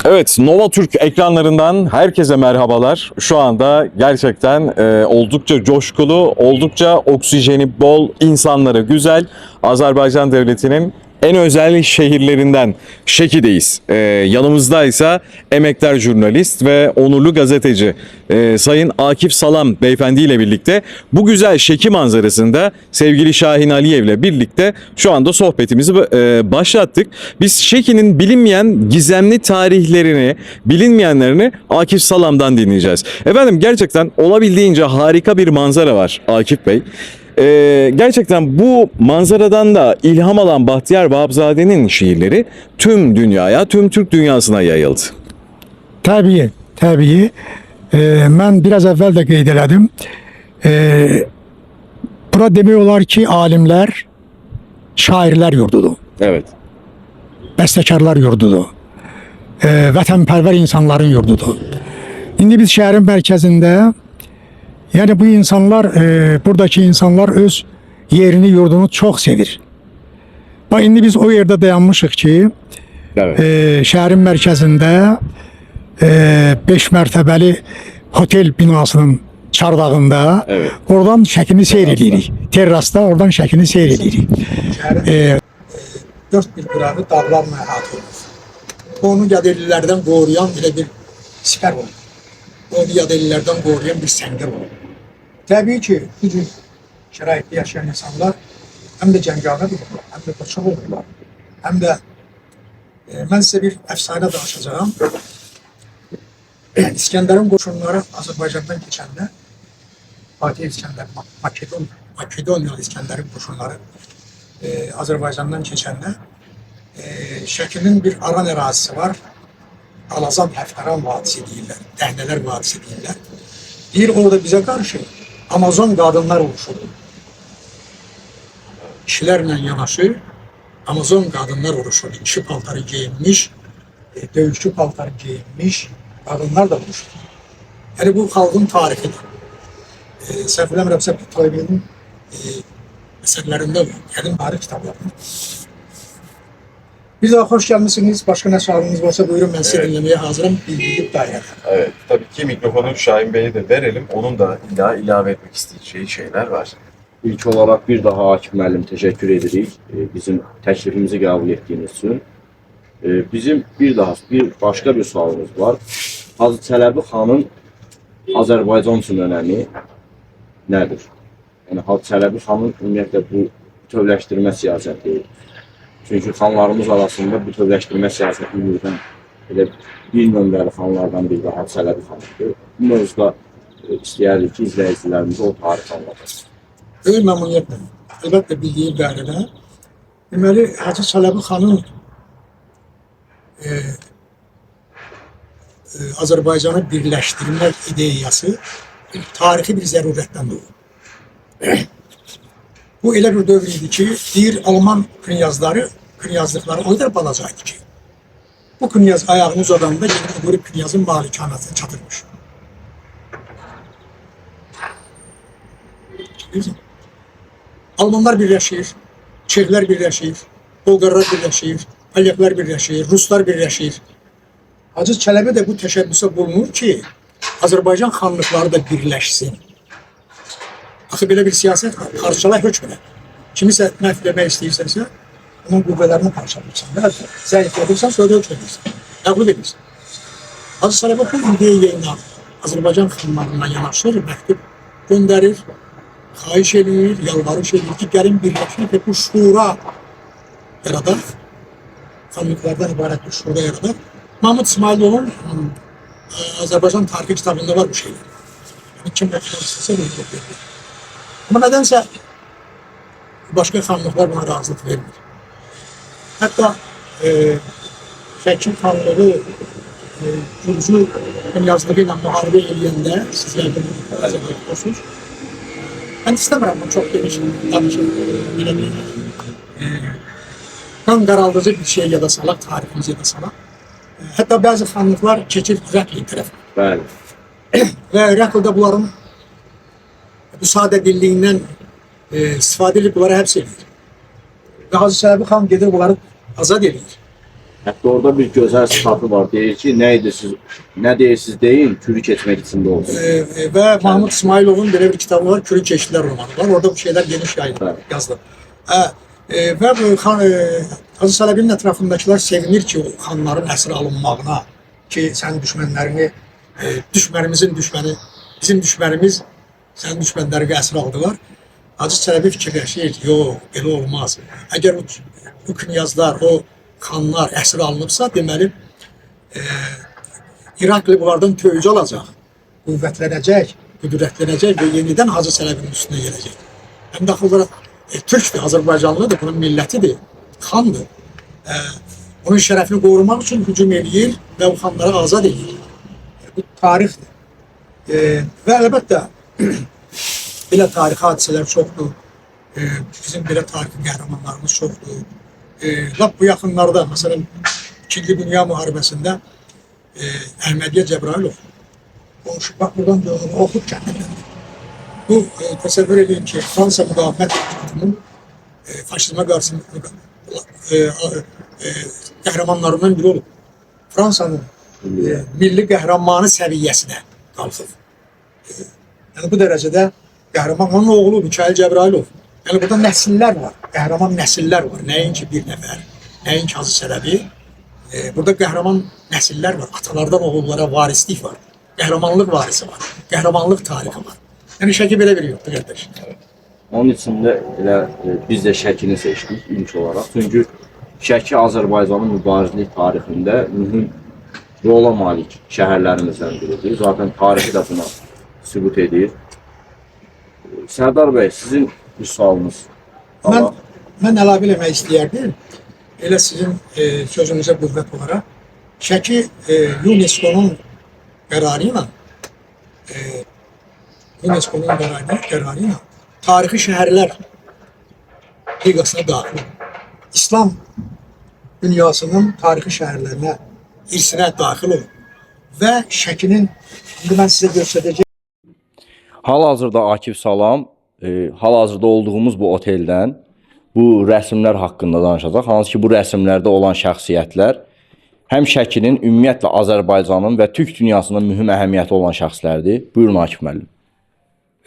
Evet, Nova Türk ekranlarından herkese merhabalar. Şu anda gerçekten oldukça coşkulu, oldukça oksijeni bol, insanları güzel Azerbaycan Devleti'nin en özel şehirlerinden Şeki'deyiz. Yanımızda ise emektar jurnalist ve onurlu gazeteci Sayın Akif Salam Beyefendi ile birlikte bu güzel Şeki manzarasında sevgili Şahin Aliyev ile birlikte şu anda sohbetimizi başlattık. Biz Şeki'nin bilinmeyen gizemli tarihlerini, bilinmeyenlerini Akif Salam'dan dinleyeceğiz. Efendim gerçekten olabildiğince harika bir manzara var Akif Bey. Gerçekten bu manzaradan da ilham alan Bahtiyar Vahapzade'nin şiirleri tüm dünyaya, tüm Türk dünyasına yayıldı. Tabii, tabii. Ben biraz evvel de qeyd elədim. Bura demək olar ki, alimler, şairler yurdudur. Evet. Bəstəkarlar yurdudur. Vətənpərvər insanların yurdudur. İndi biz şəhərin mərkəzində, yani bu insanlar, buradaki insanlar öz yerini, yurdunu çok sevir. Bak indi biz o yerde dayanmışıq ki, Evet. Şəhərin mərkəzində 5 mərtəbəli hotel binasının çardağında, Evet. oradan Şəkini seyr edirik. Terrasda oradan Şəkini seyr edirik. Dört bir qırağı dağlarla əhatə olunur. Onu yadellilərdən qoruyan elə bir sipər olur. Onu yadellilərdən qoruyan bir səngər olur. Təbii ki, bu cür şəraitdə yaşayan insanlar həm də cəngavədirlər, həm də qoçaq olurlar, həm də mən sizə bir əfsanə danışacağım. İskəndərin qoşunları Azərbaycandan keçəndə, Fatih İskəndər, Makedoniyalı İskəndərin qoşunları Azərbaycandan keçəndə Şəkinin bir aran ərazisi var. Alazan Həftəran vadisi deyirlər, Dəhnələr vadisi deyirlər. Deyir, orada bizə qarşı Amazon qadınlar oluşur. Kişilərlə yanaşı Amazon qadınlar oluşur. İşi paltarı geyinmiş, döyüşçü paltarı geyinmiş qadınlar da oluşur. Yəni bu xalqın tarixidir. Səhv eləmirəmsə Pitoyevin əsərlərində var, qədim tarix kitablarında. Bir daha hoş gelmişsiniz. Başka ne sorunuz varsa buyurun, ben sizi dinlemeye hazırım. Bildiğim dairede. Evet, tabii ki mikrofonu Şahin Bey'e de verelim. Onun da ilave etmek isteyeceği şeyler var. İlk olarak bir daha Akif müəllim teşekkür edirik bizim təklifimizi qəbul etdiyiniz üçün. Bizim bir başka bir sualımız var. Hacı Çələbi xanın Azərbaycan üçün önəmi nədir? Yəni Hacı Çələbi xanın ümumiyyətlə bu bütövləşdirmə siyasəti. Çünkü xanlarımız arasında bütövləşdirmə siyasəti yürüdən elə bir nömrəli xanlardan biri də Hacı Çələbi xanıdır. Bu mövzuda istəyərdik ki, izləyicilərimizi o tarix anlatır. Böyük məmnuniyyətlə, əlbəttə bildiyi dairədə. Deməli, Hacı Çələbi xanın Azərbaycanı birləşdirmək ideyası tarixi bir zərurətdən doğur. Bu elə bir dövr idi ki, deyir Alman knyazlıqları o kadar balacaydı ki, bu knyaz ayağını uzadanda gelip öbürü knyazın malikanasına çatırmış. Almanlar birləşir, Çexlər birləşir, Bolqarlar birləşir, Polyaklar birləşir, Ruslar birləşir. Hacı Çələbi də bu təşəbbüsə bulunur ki, Azərbaycan xanlıqları da birləşsin. Axı belə bir siyasət var, parçala hökmünə. Kimisə məhv eləmək istəyirsənsə, onun qüvvələrini parçalayırsan, zəiflədirsən, sonra hökm edirsən, məğlub edirsən. Hacı Çələbi bu ideya ilə Azərbaycan xanlarına yanaşır, məktub göndərir, xahiş edir, yalvarış edir ki, gəlin birləşmək və bu şura yaradaq, xanlıqlardan ibarət bir şura yaradaq. Mahmud İsmailovun Azərbaycan tarixi kitabında var bu şeyler. Yani kim məktub istəsə, bunu verir. Ama nedense başka xanlıqlar buna razılıq vermir. Hatta Şəki xanlığı Gürcü knyazlığı ilə müharibə eləyəndə, siz yəqin bilirsiniz. Ben istəmirəm, bunu çok geniş danışım. Kan qaraldıcı bir şey ya da salaq, tariximiz ya da salaq. Hatta bəzi xanlıqlar keçir Rəqli tərəfə. Bəli. Və Rəqlidə bunların bu sadə dilliyindən istifadə edib bunları həbs edir. Və Hacı Çələbi xan gedir bunları azad edir. Hətta orada bir gözəl sıfatı var. Deyir ki, nə deyirsiniz deyin, kürü keçmək içində olsun. Və Mahmud İsmailovun belə bir kitabı var, Kürük Keçdilər romanı var. Orada bu şeylər geniş yazılır. Və bu Hacı Çələbinin ətrafındakılar sevinir ki, o xanların əsir alınmağına, ki, sənin düşmənlərini, düşmənimizin düşməni, bizim düşmənimiz sənin düşmənlərini əsir aldılar. Hacı Çələbi fikirləşir, yox, belə olmaz. Əgər bu knyazlar, o xanlar əsir alınıbsa, deməli, İrakli bunlardan töyüc alacaq, qüvvətlənəcək, qüdrətlənəcək və yenidən Hacı Çələbinin üstünə gələcək. Həm də axıllara Türkdür, Azərbaycanlıdır, bunun millətidir, xandır. Onun şərəfini qorumaq üçün hücum edir və bu xanları azad edir. Bu tarixdir. Və əlbəttə, belə tarixi hadisələr çoxdur. Bizim belə tarixi qəhrəmanlarımız çoxdur. Lap bu yaxınlarda, məsələn, İkinci Dünya Müharibəsində Əhmədiyyə Cəbrayılov, bax buradan oxud kəndindəndir. Bu, təsəvvür edin ki, Fransa müqavimət hükümetinin faşizmə qarşı qəhrəmanlarından biri olub. Fransanın milli qəhrəmanı səviyyəsinə qalxıb. Yəni bu dərəcədə qəhrəman, onun oğlu Mikayıl Cəbrayılov. Yəni burada nəsillər var, qəhrəman nəsillər var. Nəinki bir nəfər, nəinki Hacı Çələbi. Burada qəhrəman nəsillər var, atalardan oğullara varislik var. Qəhrəmanlıq varisi var, qəhrəmanlıq tarixi var. Yəni Şəki belə biri yoxdur, qardaş. Onun için də elə biz də Şəkini seçdik ilk olaraq. Çünki Şəki Azərbaycanın mübarizlik tarixində mühüm rola malik şəhərlərimizdən biridir. Zaten tarixi də buna sübut edir. Sərdar bəy, sizin bir sualınız. Mən əlavə eləmək istəyərdim. Elə sizin sözünüzə qüvvət olaraq. Şəki UNESCO-nun qərarı ilə tarixi şəhərlər liqasına daxil olur. İslam dünyasının tarixi şəhərlərinə, irsinə daxil olur. Və Şəkinin, indi mən sizə göstərəcəyim. Hal-hazırda Akif salam, hal-hazırda olduğumuz bu oteldən bu rəsmlər haqqında danışacaq. Hansı ki, bu rəsmlərdə olan şəxsiyyətlər həm Şəkinin, ümumiyyətlə Azərbaycanın və Türk dünyasında mühüm əhəmiyyəti olan şəxslərdir. Buyurun Akif müəllim.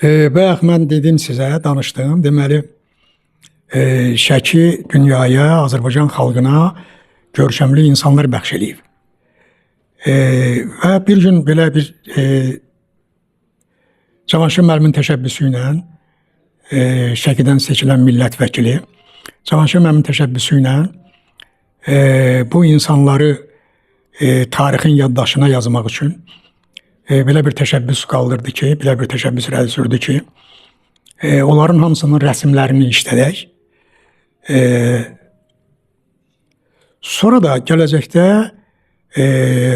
Bayaq mən dedim sizə, danışdım. Deməli, Şəki dünyaya, Azərbaycan xalqına görkəmli insanlar bəxş eləyib. Və bir gün belə bir Cavanşir müəllimin təşəbbüsü ilə Şəkidən seçilən millət vəkili Cavanşir müəllimin təşəbbüsü ilə bu insanları tarixin yaddaşına yazmaq üçün belə bir təşəbbüs qaldırdı ki, belə bir təşəbbüs irəli sürdü ki, onların hamısının rəsmlərini işlədək. Sonra da gələcəkdə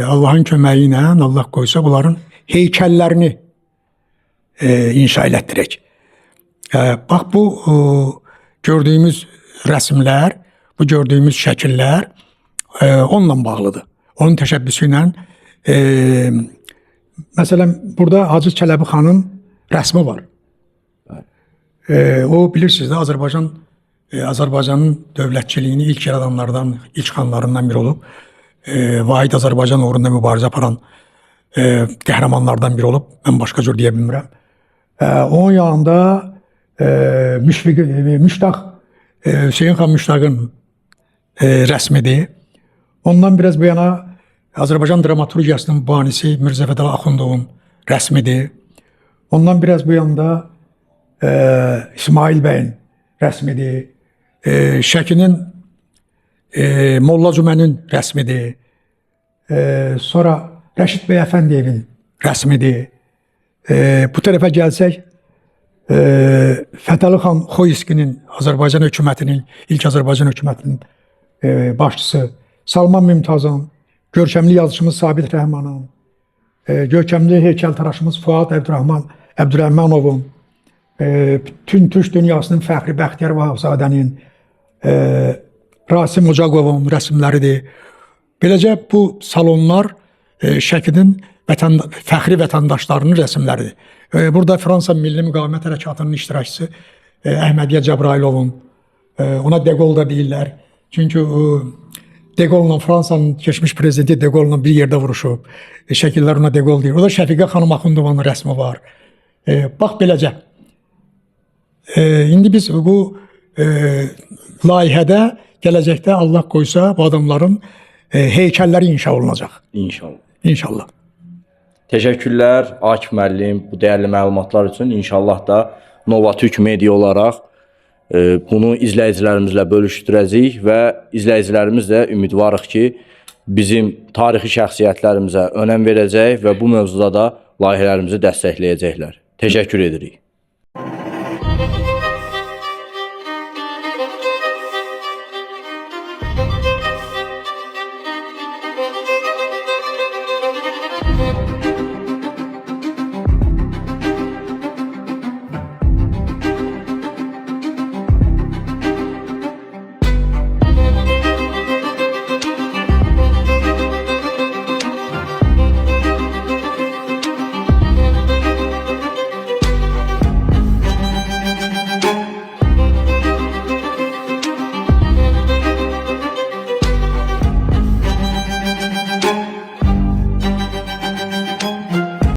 Allahın köməyi ilə, Allah qoysa, bunların heykəllərini inşa elətdirək. Bax, bu gördüyümüz rəsmlər, bu gördüyümüz şəkillər onunla bağlıdır. Onun təşəbbüsü ilə məsələn, burada Hacı Çələbi xanın rəsmi var. O, bilirsiniz də, Azərbaycanın dövlətçiliyini ilk yaradanlardan, ilk xanlarından biri olub. Vahid Azərbaycan uğrunda mübarizə aparan qəhrəmanlardan biri olub. Mən başqa cür deyə bilmirəm. Onun yanında Müştaq, Hüseyin xan Müştaqın rəsmidir. Ondan biraz bu yana Azərbaycan dramaturgiyasının banisi Mirzə Fədəl Axundovun rəsmidir. Ondan biraz bu yanda İsmail bəyin rəsmidir. Şəkinin Molla Cümənin rəsmidir. Sonra Rəşid bəy Əfəndiyevin rəsmidir. Bu tərəfə gəlsək, Fətəli xan Xoyskinin, Azərbaycan hökumətinin, ilk Azərbaycan hökumətinin başçısı Salman Mümtazın, görkəmli yazıçımız Sabit Rəhmanın, görkəmli heykəltaraşımız Fuad Əbdürrəhmanovun, bütün Türk dünyasının Fəxri Bəxtiyar Vahabzadənin, Rasim Ocaqovun rəsmləridir. Beləcə bu salonlar Şəkinin fəxri vətəndaşlarının rəsmləridir. Burada Fransa Milli Müqavimət Hərəkatının iştirakçısı Əhmədiyyə Cəbrayılovun, ona De Gaulle da deyirlər. Çünki De Gaulle'la Fransanın keçmiş prezidenti De Gaulle'la bir yerdə vuruşub. Şəkillər ona De Gaulle deyir. Orada Şəfiqə xanım Axundovanın rəsmi var. Bax beləcə. İndi biz bu layihədə gələcəkdə Allah qoysa bu adamların heykəlləri inşa olunacaq. İnşallah. İnşallah. Təşəkkürlər Akif müəllim bu dəyərli məlumatlar üçün. İnşallah da Nova Türk Media olaraq bunu izləyicilərimizlə bölüşdürəcəyik və izləyicilərimiz də ümidvarıq ki, bizim tarixi şəxsiyyətlərimizə önəm verəcək və bu mövzuda da layihələrimizi dəstəkləyəcəklər. Təşəkkür edirik. Thank you.